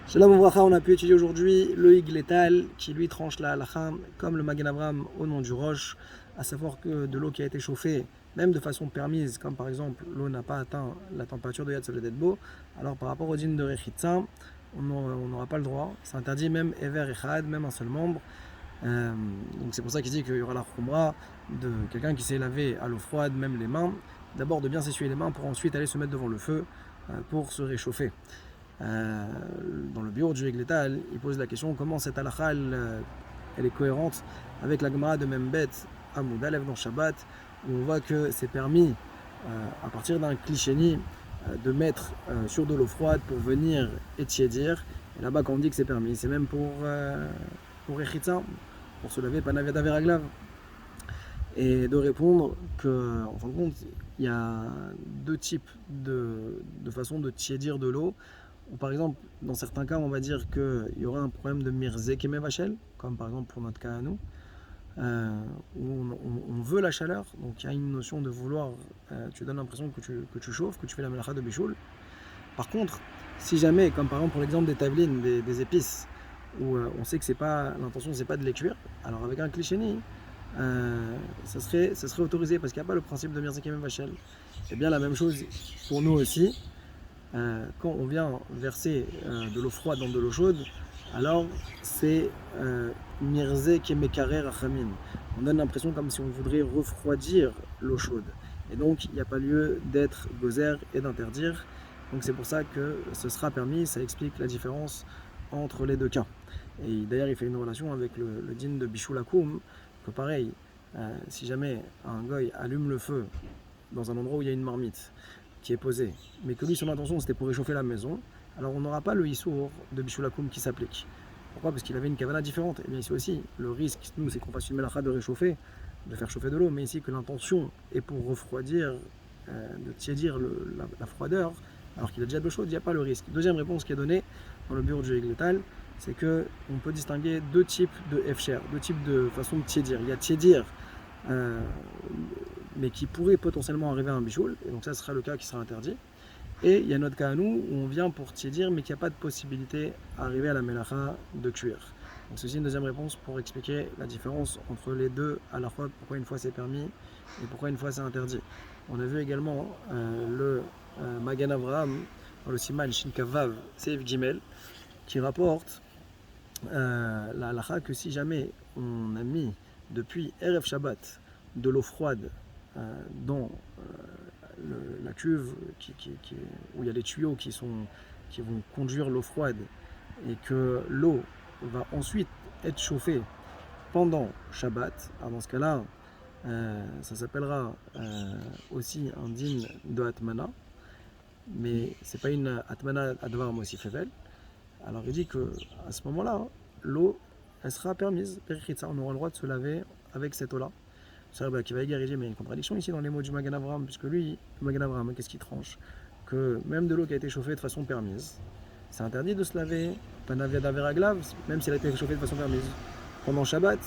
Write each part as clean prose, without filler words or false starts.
Shalom Ouvracha, on a pu étudier aujourd'hui le Hig létal qui lui tranche la halakha comme le Magen Avraham au nom du Rosh, à savoir que de l'eau qui a été chauffée, même de façon permise, comme par exemple l'eau n'a pas atteint la température de Yad Soledetbo, alors par rapport au din de Rechitza, on n'aura pas le droit. C'est interdit même Ever Echad, même un seul membre. Donc c'est pour ça qu'il dit qu'il y aura la khumra de quelqu'un qui s'est lavé à l'eau froide, même les mains, d'abord de bien s'essuyer les mains pour ensuite aller se mettre devant le feu pour se réchauffer. Dans le bureau du Higletal, il pose la question comment cette halakha elle est cohérente avec la Gemara de Membet Amoud Alev dans Shabbat, où on voit que c'est permis à partir d'un cliché de mettre sur de l'eau froide pour venir étiédir. Et là-bas, quand on dit que c'est permis, c'est même pour Echitza, pour se laver Panaviada Veraglav. Et de répondre qu'en fin de compte, il y a deux types de façons de tiédir de l'eau. Ou par exemple, dans certains cas, on va dire qu'il y aura un problème de mirzé kemevachel, comme par exemple pour notre cas à nous, où on veut la chaleur, donc il y a une notion de vouloir, tu donnes l'impression que tu chauffes, que tu fais la melacha de bichoul. Par contre, si jamais, comme par exemple pour l'exemple des tablines, des épices, où on sait que l'intention c'est pas de les cuire, alors avec un cliché ça serait autorisé parce qu'il n'y a pas le principe de mirzé kemevachel. C'est bien la même chose pour nous aussi. Quand on vient verser de l'eau froide dans de l'eau chaude, alors c'est mirze kemekare rachamim. On donne l'impression comme si on voudrait refroidir l'eau chaude. Et donc il n'y a pas lieu d'être gozer et d'interdire. Donc c'est pour ça que ce sera permis, ça explique la différence entre les deux cas. Et d'ailleurs il fait une relation avec le din de Bishulakoum, que pareil, si jamais un goy allume le feu dans un endroit où il y a une marmite, qui est posé, mais que lui son intention c'était pour réchauffer la maison, alors on n'aura pas le issour de Bishulakoum qui s'applique. Pourquoi? Parce qu'il avait une kavana différente. Et bien ici aussi, le risque, nous, c'est qu'on fasse une melacha de réchauffer, de faire chauffer de l'eau, mais ici que l'intention est pour refroidir, de tiédir la froideur, alors qu'il a déjà de l'eau chaude, il n'y a pas le risque. Deuxième réponse qui est donnée dans le bureau du Higletal, c'est qu'on peut distinguer deux types de efcher, deux types de façons de tiédir. Il y a tiédir, mais qui pourrait potentiellement arriver à un bichoul, et donc ça sera le cas qui sera interdit. Et il y a notre cas à nous, où on vient pour tiédir, mais qu'il n'y a pas de possibilité d'arriver à la melacha de cuire. Donc ceci est une deuxième réponse pour expliquer la différence entre les deux à la fois, pourquoi une fois c'est permis et pourquoi une fois c'est interdit. On a vu également le Magen Avraham, dans le Siman Shin Kavav Seif Gimel, qui rapporte la halakha que si jamais on a mis depuis Erev Shabbat de l'eau froide dans la cuve où il y a les tuyaux qui vont conduire l'eau froide et que l'eau va ensuite être chauffée pendant Shabbat, alors dans ce cas-là, ça s'appellera aussi un din de Atmana, mais c'est pas une Atmana Advar Mosif Fevel. Alors il dit que à ce moment-là, l'eau elle sera permise, on aura le droit de se laver avec cette eau-là. C'est vrai qui va égariger, mais il y a une contradiction ici dans les mots du Magen Avraham, puisque lui, le Magen Avraham, qu'est-ce qu'il tranche? Que même de l'eau qui a été chauffée de façon permise, c'est interdit de se laver, Panaviada Veraglav, même si elle a été chauffée de façon permise, pendant Shabbat.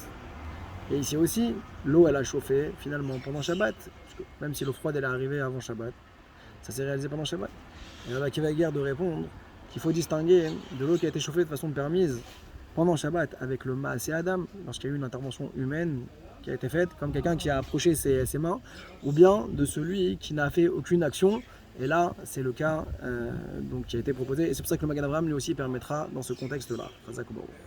Et ici aussi, l'eau elle a chauffé finalement pendant Shabbat, même si l'eau froide elle est arrivée avant Shabbat, ça s'est réalisé pendant Shabbat. Et là, qui va guère de répondre qu'il faut distinguer de l'eau qui a été chauffée de façon permise pendant Shabbat avec le Maaseh Adam, lorsqu'il y a eu une intervention humaine qui a été faite, comme quelqu'un qui a approché ses mains, ou bien de celui qui n'a fait aucune action. Et là, c'est le cas donc, qui a été proposé. Et c'est pour ça que le Magen Avraham lui aussi permettra dans ce contexte-là.